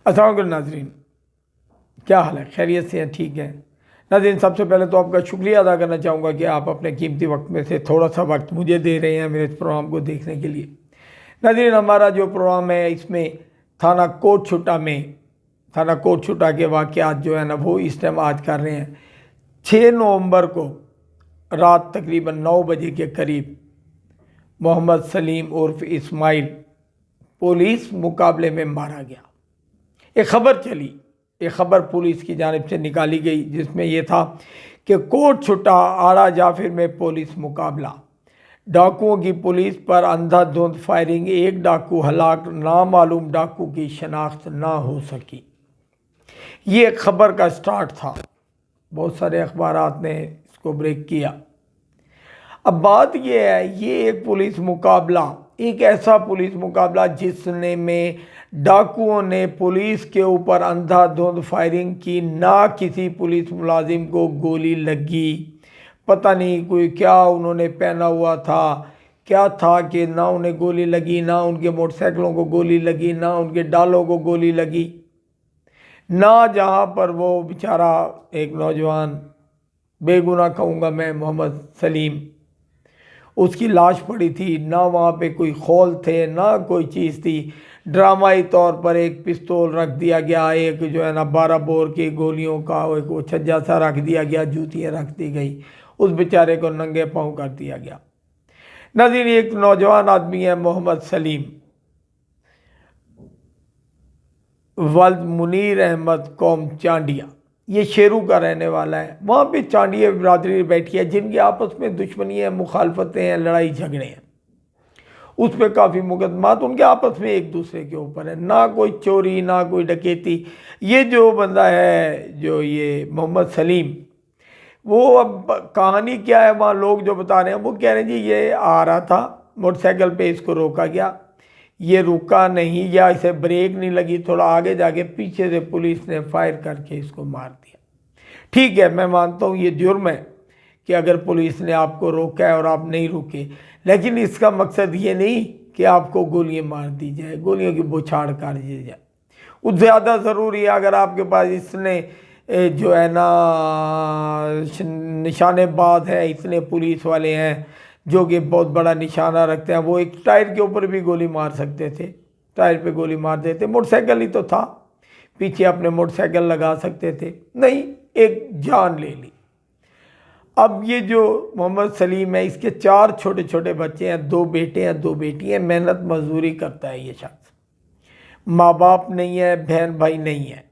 अस्सलाम वालेकुम नाज़रीन, क्या हाल है? खैरियत से हैं? ठीक है नाज़रीन। सबसे पहले तो आपका शुक्रिया अदा करना चाहूँगा कि आप अपने कीमती वक्त में से थोड़ा सा वक्त मुझे दे रहे हैं मेरे इस प्रोग्राम को देखने के लिए। नाज़रीन, हमारा जो प्रोग्राम है इसमें थाना कोट छुटा के वाक़यात जो है ना वो इस टाइम आज कर रहे हैं। 6 नवंबर को रात तकरीबन 9 बजे के करीब मोहम्मद सलीम उर्फ इस्माइल पुलिस मुकाबले में मारा गया। एक ख़बर चली, एक ख़बर पुलिस की जानिब से निकाली गई जिसमें यह था कि कोट छुटा आड़ा जाफिर में पुलिस मुकाबला, डाकुओं की पुलिस पर अंधाधुंध फायरिंग, एक डाकू हलाक, नामालूम डाकू की शनाख्त ना हो सकी। ये खबर का स्टार्ट था, बहुत सारे अखबारात ने इसको ब्रेक किया। अब बात यह है, ये एक पुलिस मुकाबला, एक ऐसा पुलिस मुकाबला जिसने में डाकुओं ने पुलिस के ऊपर अंधाधुंध फायरिंग की, ना किसी पुलिस मुलाजिम को गोली लगी। पता नहीं कोई क्या उन्होंने पहना हुआ था, क्या था कि ना उन्हें गोली लगी, ना उनके मोटरसाइकिलों को गोली लगी, ना उनके डालों को गोली लगी, ना जहाँ पर वो बेचारा एक नौजवान, बेगुनाह कहूँगा मैं, मोहम्मद सलीम, उसकी लाश पड़ी थी, ना वहाँ पे कोई खौल थे, ना कोई चीज़ थी। ड्रामाई तौर पर एक पिस्तौल रख दिया गया, एक जो है ना 12 बोर की गोलियों का एक वो छज्जा सा रख दिया गया, जूतियाँ रख दी गई, उस बेचारे को नंगे पाँव कर दिया गया। नाज़रीन, एक नौजवान आदमी है मोहम्मद सलीम, वल्द मुनीर अहमद कौम चांडिया, ये शेरू का रहने वाला है। वहाँ पे चांडिया बिरादरी बैठी है जिनकी आपस में दुश्मनी है, मुखालफतें हैं, लड़ाई झगड़े हैं, उस पर काफ़ी मुकदमात उनके आपस में एक दूसरे के ऊपर है। ना कोई चोरी, ना कोई डकैती। ये जो बंदा है, जो ये मोहम्मद सलीम, वो अब कहानी क्या है, वहाँ लोग जो बता रहे हैं वो कह रहे हैं जी ये आ रहा था मोटरसाइकिल पे, इसको रोका गया, ये रुका नहीं गया, इसे ब्रेक नहीं लगी, थोड़ा आगे जाके पीछे से पुलिस ने फायर करके इसको मार दिया। ठीक है, मैं मानता हूँ ये जुर्म है कि अगर पुलिस ने आपको रोका है और आप नहीं रुके, लेकिन इसका मकसद ये नहीं कि आपको गोलियां मार दी जाए, गोलियों की बौछार कर दी जाए। वो ज़्यादा ज़रूरी है अगर आपके पास इसने जो है ना निशानेबाज है, इतने पुलिस वाले हैं जो कि बहुत बड़ा निशाना रखते हैं, वो एक टायर के ऊपर भी गोली मार सकते थे, टायर पे गोली मार देते। मोटरसाइकिल ही तो था, पीछे अपने मोटरसाइकिल लगा सकते थे, नहीं, एक जान ले ली। अब ये जो मोहम्मद सलीम है, इसके 4 छोटे छोटे बच्चे हैं, 2 बेटे हैं, 2 बेटी हैं, मेहनत मजदूरी करता है ये शख्स, माँ बाप नहीं है, बहन भाई नहीं है,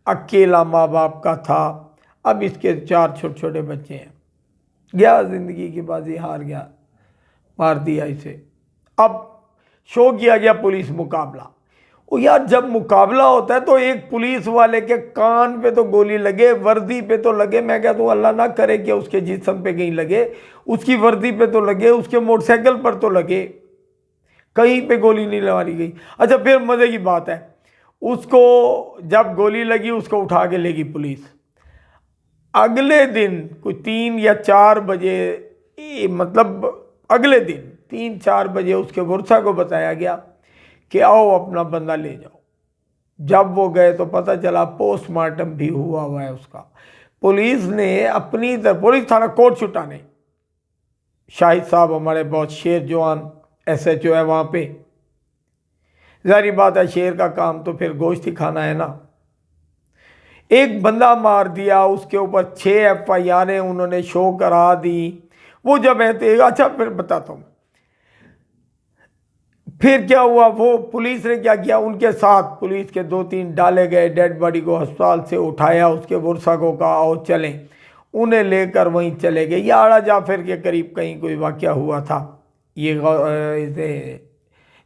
अकेला माँ बाप का था। अब इसके 4 छोटे छोटे बच्चे हैं, गया ज़िंदगी की बाजी हार गया, मार दिया इसे। अब शो किया गया पुलिस मुकाबला। ओ यार, जब मुकाबला होता है तो एक पुलिस वाले के कान पे तो गोली लगे, वर्दी पे तो लगे, मैं कहता हूँ अल्लाह ना करे कि उसके जिस्म पे कहीं लगे, उसकी वर्दी पे तो लगे, उसके मोटरसाइकिल पर तो लगे, कहीं पे गोली नहीं मारी गई। अच्छा, फिर मज़े की बात है, उसको जब गोली लगी उसको उठा के लेगी पुलिस। अगले दिन कोई 3 या 4 बजे, मतलब अगले दिन 3-4 बजे उसके वर्षा को बताया गया कि आओ अपना बंदा ले जाओ। जब वो गए तो पता चला पोस्टमार्टम भी हुआ है उसका। पुलिस ने अपनी तरफ, पुलिस थाना कोट छुटा ने, शाहिद साहब हमारे बहुत शेर जवान SHO है वहाँ पे, जारी बात है शेर का काम तो फिर गोश्त ही खाना है ना। एक बंदा मार दिया, उसके ऊपर 6 FIR उन्होंने शो करा दी। वो जब अच्छा फिर बताता हूँ फिर क्या हुआ। वो पुलिस ने क्या किया, उनके साथ पुलिस के 2-3 डाले गए, डेड बॉडी को अस्पताल से उठाया, उसके वर्षा को कहा आओ चलें, उन्हें लेकर वहीं चले गए। ये आड़ा जाफिर के करीब कहीं कोई वाक़या हुआ था, ये इसे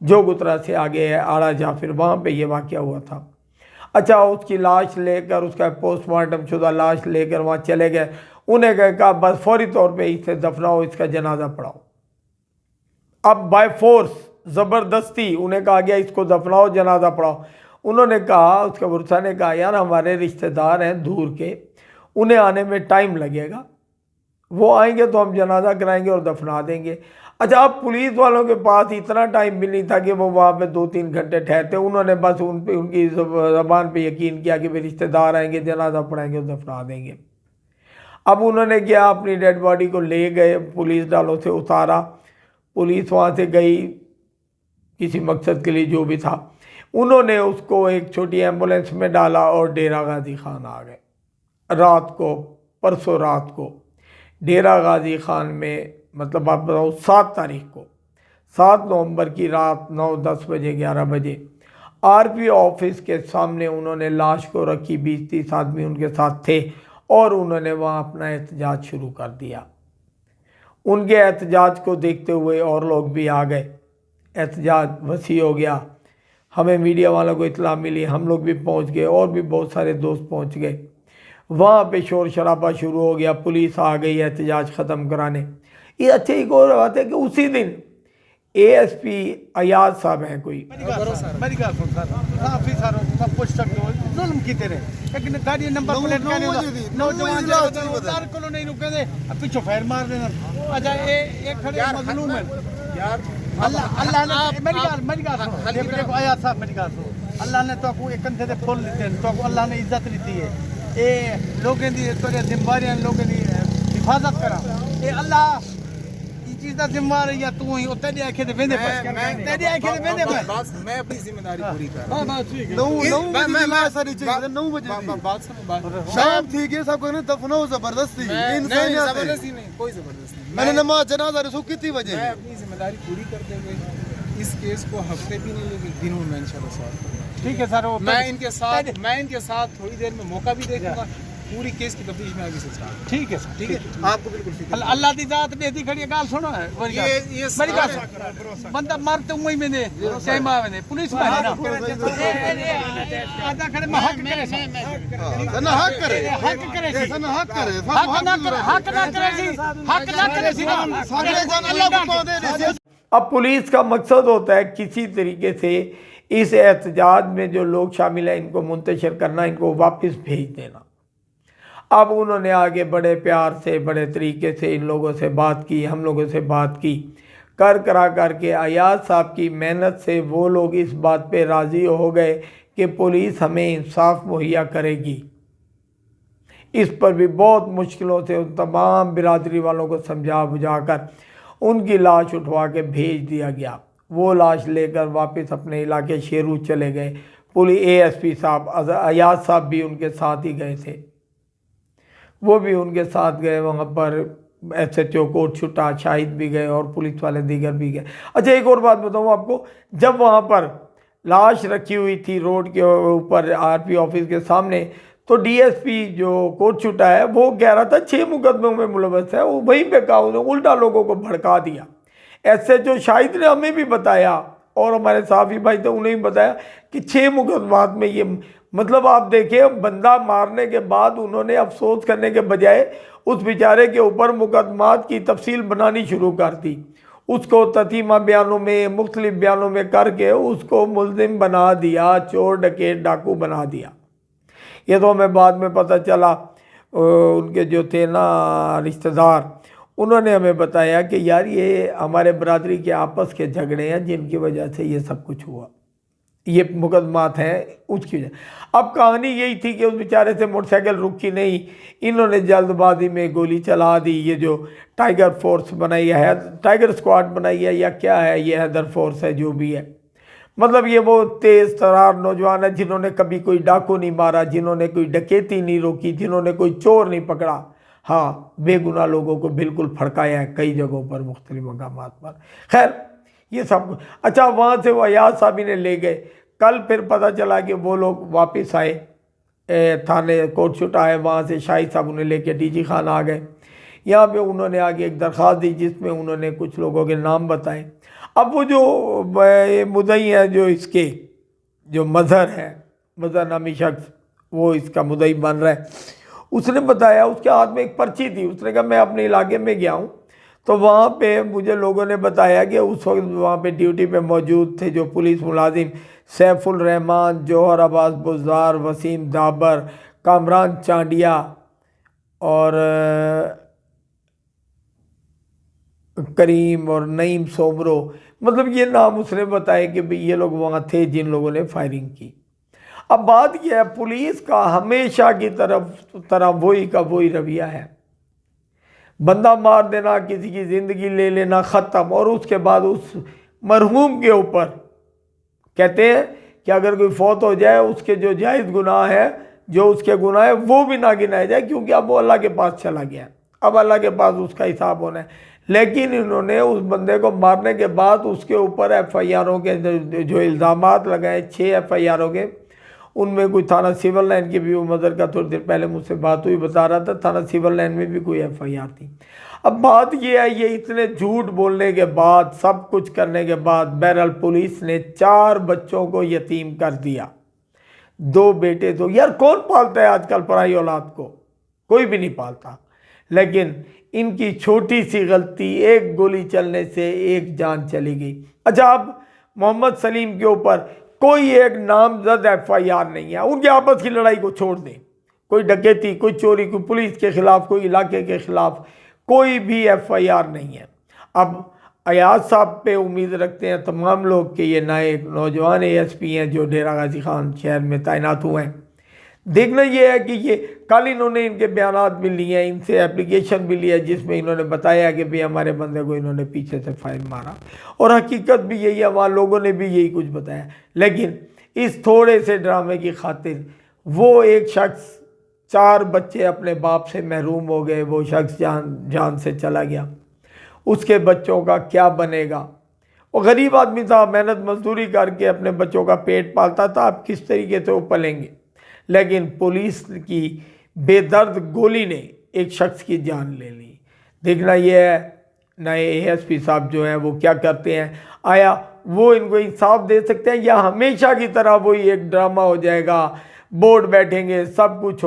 जो गुतरा से आगे है आड़ा जाफिर, वहाँ पे ये वाक़या हुआ था। अच्छा, उसकी लाश लेकर, उसका पोस्टमार्टम शुदा लाश लेकर वहाँ चले गए। उन्हें कहा बस फौरी तौर पे इसे दफनाओ, इसका जनाजा पढ़ाओ। अब बाय फोर्स, ज़बरदस्ती उन्हें कहा गया इसको दफनाओ, जनाजा पढ़ाओ। उन्होंने कहा, उसके वर्षा ने कहा यार हमारे रिश्तेदार हैं दूर के, उन्हें आने में टाइम लगेगा, वो आएंगे तो हम जनाजा कराएंगे और दफना देंगे। अच्छा, अब पुलिस वालों के पास इतना टाइम भी नहीं था कि वो वहाँ पे 2-3 घंटे ठहरते। उन्होंने बस उन पे उनकी ज़बान पे यकीन किया कि भाई रिश्तेदार आएंगे, जनाजा पढ़ाएंगे, दफना देंगे। अब उन्होंने क्या, अपनी डेड बॉडी को ले गए, पुलिस डालों से उतारा, पुलिस वहाँ से गई किसी मकसद के लिए जो भी था। उन्होंने उसको एक छोटी एम्बुलेंस में डाला और डेरा गाजी खान आ गए रात को, परसों रात को डेरा गाजी खान में, मतलब आप बताओ 7 तारीख को, 7 नवंबर की रात 9-10 बजे 11 बजे आरपी ऑफिस के सामने उन्होंने लाश को रखी। 20-30 आदमी उनके साथ थे और उन्होंने वहाँ अपना एहतजाज शुरू कर दिया। उनके एहतजाज को देखते हुए और लोग भी आ गए, एहतजाज वसी हो गया। हमें मीडिया वालों को इतला मिली, हम लोग भी पहुंच गए और भी बहुत सारे दोस्त पहुंच गए। वहाँ पे शोर शराबा शुरू हो गया, पुलिस आ गई एहतजाज ख़त्म कराने। ये अच्छी एक और बात है कि उसी दिन एएसपी अयाज साहब हैं कोई, अल्लाह ने तो एक कंधे ते फुल दिते, तो अल्लाह ने इज्जत दी है। ए लोगों दी तोरे जिम्मेवारियां लोगों दी हिफाजत करा। ए अल्लाह ई चीज दा जिम्मेवार या तू ही ओते दे आखे ते वेंदे पर तेरी आखे ते वेंदे पर बस मैं अपनी जिम्मेदारी पूरी कर रहा हूं। हां ठीक है। मैं सारी चीज 9 बजे बात सुनो, शाम ठीक है, सब को ना दफनाओ जबरदस्ती, इंसानियत जबरदस्ती नहीं, कोई जबरदस्ती नहीं। मैंने नमाज जनाजा रसूल कितनी बजे, मैं अपनी जिम्मेदारी पूरी करते हुए इस केस को हफ्ते भी नहीं लेकिन दिनों में इंशाल्लाह सॉल्व करूंगा। ठीक है सर, मैं इनके साथ थोड़ी देर में मौका भी देखूंगा। पूरी केस की तफ्तीश में आगे से स्टार्ट। ठीक है सर, ठीक है, आपको बिल्कुल फिक्र। अल्लाह दी जात बेदी खड़ी है, गाल सुनो है ये मेरी बात, बंदा मारते हुए ही मैंने सेमा मैंने पुलिस में है ना आधा खड़े में हक करे ना, हक करे ना, हक करे अल्लाह को दे। अब पुलिस का मकसद होता है किसी तरीके से इस एहतजाज में जो लोग शामिल हैं इनको मुंतशिर करना, इनको वापस भेज देना। अब उन्होंने आगे बड़े प्यार से, बड़े तरीके से इन लोगों से बात की, हम लोगों से बात की, करा करके अयाज साहब की मेहनत से वो लोग इस बात पे राज़ी हो गए कि पुलिस हमें इंसाफ मुहैया करेगी। इस पर भी बहुत मुश्किलों से उन तमाम बिरादरी वालों को समझा बुझाकर उनकी लाश उठवा के भेज दिया गया। वो लाश लेकर वापस अपने इलाके शेरू चले गए। पुलिस एएसपी साहब अयाज साहब भी उनके साथ ही गए थे, वो भी उनके साथ गए। वहाँ पर एसएचओ कोट छुटा, शाहिद भी गए और पुलिस वाले दीगर भी गए। अच्छा, एक और बात बताऊँ आपको, जब वहाँ पर लाश रखी हुई थी रोड के ऊपर आरपी ऑफिस के सामने, तो डीएसपी जो कोट छुटा है वो कह रहा था 6 मुकदमों में मुलव्वस है। वो वहीं पे कहा, उन्होंने उल्टा लोगों को भड़का दिया। एसएचओ शाहिद ने हमें भी बताया और हमारे साफी भाई थे, उन्हें भी बताया कि 6 मुकदमात में ये, मतलब आप देखिए, बंदा मारने के बाद उन्होंने अफसोस करने के बजाय उस बेचारे के ऊपर मुकदमात की तफसील बनानी शुरू कर दी। उसको ततीमा बयानों में, मुख्तलिफ बयानों में करके उसको मुल्जिम बना दिया, चोर डकैत डाकू बना दिया। ये तो हमें बाद में पता चला, उनके जो थे ना रिश्तेदार, उन्होंने हमें बताया कि यार ये हमारे बरादरी के आपस के झगड़े हैं जिनकी वजह से ये सब कुछ हुआ, ये मुकदमात हैं उसकी वजह। अब कहानी यही थी कि उस बेचारे से मोटरसाइकिल रुकी नहीं, इन्होंने जल्दबाजी में गोली चला दी। ये जो टाइगर फोर्स बनाई है, टाइगर स्क्वाड बनाई है या क्या है, ये हैदर फोर्स है जो भी है, मतलब ये वो तेज़ तरार नौजवान है जिन्होंने कभी कोई डाकू नहीं मारा, जिन्होंने कोई डकैती नहीं रोकी, जिन्होंने कोई चोर नहीं पकड़ा। हाँ, बेगुनाह लोगों को बिल्कुल फड़काया है कई जगहों पर, मुख्तलिफ मकामात पर। खैर ये सब अच्छा, वहाँ से वो अयाज साहब ने ले गए। कल फिर पता चला कि वो लोग वापस आए थाने कोट छुटा है, वहाँ से शाहिद साहब उन्हें लेके डीजी खान आ गए। यहाँ पे उन्होंने आगे एक दरख्वास्त दी जिसमें उन्होंने कुछ लोगों के नाम बताए। अब वो जो मुद्दई है, जो इसके जो मज़हर है, मज़हर नामी शख्स, वो इसका मुद्दई बन रहा है, उसने बताया उसके हाथ में एक पर्ची थी। उसने कहा मैं अपने इलाके में गया हूँ, तो वहाँ पे मुझे लोगों ने बताया कि उस वक्त वहाँ पे ड्यूटी पे मौजूद थे जो पुलिस मुलाजिम सैफुल रहमान, जौहर अब्बास बुज़दार, वसीम दाबर, कामरान चांडिया और करीम और नईम सोमरो, मतलब ये नाम उसने बताए कि भाई ये लोग वहाँ थे जिन लोगों ने फायरिंग की। अब बात यह है, पुलिस का हमेशा की तरह वही का वही रवैया है, बंदा मार देना, किसी की ज़िंदगी ले लेना, ख़त्म। और उसके बाद उस मरहूम के ऊपर कहते हैं कि अगर कोई फौत हो जाए उसके जो जायज़ गुनाह है, जो उसके गुनाह है वो भी ना गिनाए जाए, क्योंकि अब वो अल्लाह के पास चला गया, अब अल्लाह के पास उसका हिसाब होना है। लेकिन इन्होंने उस बंदे को मारने के बाद उसके ऊपर FIRों के जो इल्ज़ामात लगाए, 6 FIRों के, उनमें कोई थाना सिविल लाइन की भी, वो मदर का थोड़ी देर पहले मुझसे बात हुई, बता रहा था थाना सिविल लाइन में भी कोई FIR थी। अब बात ये है, ये इतने झूठ बोलने के बाद, सब कुछ करने के बाद, बहरहाल पुलिस ने 4 बच्चों को यतीम कर दिया, 2 बेटे। तो यार कौन पालता है आजकल पराई औलाद को? कोई भी नहीं पालता। लेकिन इनकी छोटी सी गलती, एक गोली चलने से एक जान चली गई। अच्छा, अब मोहम्मद सलीम के ऊपर कोई एक नामजद FIR नहीं है, उनके आपस की लड़ाई को छोड़ दें, कोई डकैती, कोई चोरी, कोई पुलिस के खिलाफ, कोई इलाके के खिलाफ कोई भी FIR नहीं है। अब अयाज साहब पे उम्मीद रखते हैं तमाम लोग कि ये नए नौजवान ASP हैं जो डेरा गाजी खान शहर में तैनात हुए हैं। देखना ये है कि ये कल इन्होंने इनके बयानात भी लिए हैं, इनसे एप्लीकेशन भी लिया जिसमें इन्होंने बताया कि भाई हमारे बंदे को इन्होंने पीछे से फायर मारा, और हकीकत भी यही है, वहाँ लोगों ने भी यही कुछ बताया। लेकिन इस थोड़े से ड्रामे की खातिर वो एक शख्स, 4 बच्चे अपने बाप से महरूम हो गए, वो शख्स जान से चला गया, उसके बच्चों का क्या बनेगा? वो गरीब आदमी था, मेहनत मजदूरी करके अपने बच्चों का पेट पालता था, अब किस तरीके से वो पलेंगे? लेकिन पुलिस की बेदर्द गोली ने एक शख्स की जान ले ली। देखना यह है नए ASP साहब जो हैं वो क्या करते हैं, आया वो इनको इंसाफ दे सकते हैं, या हमेशा की तरह वही एक ड्रामा हो जाएगा, बोर्ड बैठेंगे, सब कुछ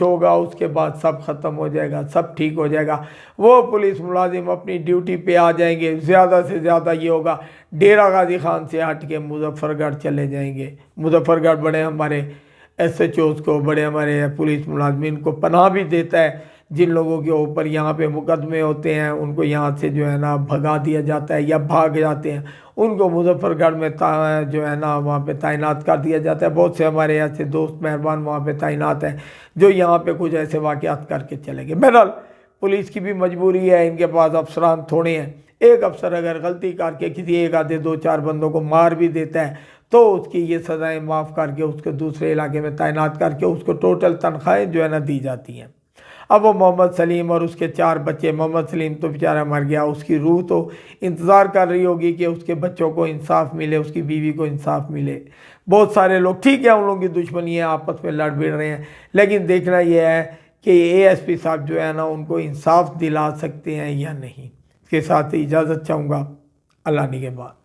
होगा, उसके बाद सब ख़त्म हो जाएगा, सब ठीक हो जाएगा, वो पुलिस मुलाजिम अपनी ड्यूटी पे आ जाएंगे। ज़्यादा से ज़्यादा ये होगा, डेरा गाजी खान से हट के मुजफ्फरगढ़ चले जाएंगे। मुजफ्फरगढ़ बड़े हमारे SHOs को, बड़े हमारे पुलिस मुलाजमीन को पनाह भी देता है। जिन लोगों के ऊपर यहाँ पे मुकदमे होते हैं उनको यहाँ से जो है ना भगा दिया जाता है या भाग जाते हैं, उनको मुजफ्फरगढ़ में जो है ना वहाँ पे तैनात कर दिया जाता है। बहुत से हमारे ऐसे दोस्त मेहरबान वहाँ पे तैनात हैं जो यहाँ पे कुछ ऐसे वाक़यात करके चले गए। बहरहाल पुलिस की भी मजबूरी है, इनके पास अफसरान थोड़े हैं। एक अफसर अगर गलती करके किसी एक आधे 2-4 बंदों को मार भी देता है तो उसकी ये सज़ाएँ माफ़ करके उसको दूसरे इलाके में तैनात करके उसको टोटल तनख्वाहें जो है ना दी जाती हैं। अब वो मोहम्मद सलीम और उसके 4 बच्चे, मोहम्मद सलीम तो बेचारा मर गया, उसकी रूह तो इंतज़ार कर रही होगी कि उसके बच्चों को इंसाफ मिले, उसकी बीवी को इंसाफ मिले। बहुत सारे लोग, ठीक है उन लोगों की दुश्मनी है, आपस में लड़ भिड़ रहे हैं, लेकिन देखना यह है कि ASP साहब जो है ना उनको इंसाफ दिला सकते हैं या नहीं। इसके साथ ही इजाज़त चाहूँगा, अल्लाह ने के बाद।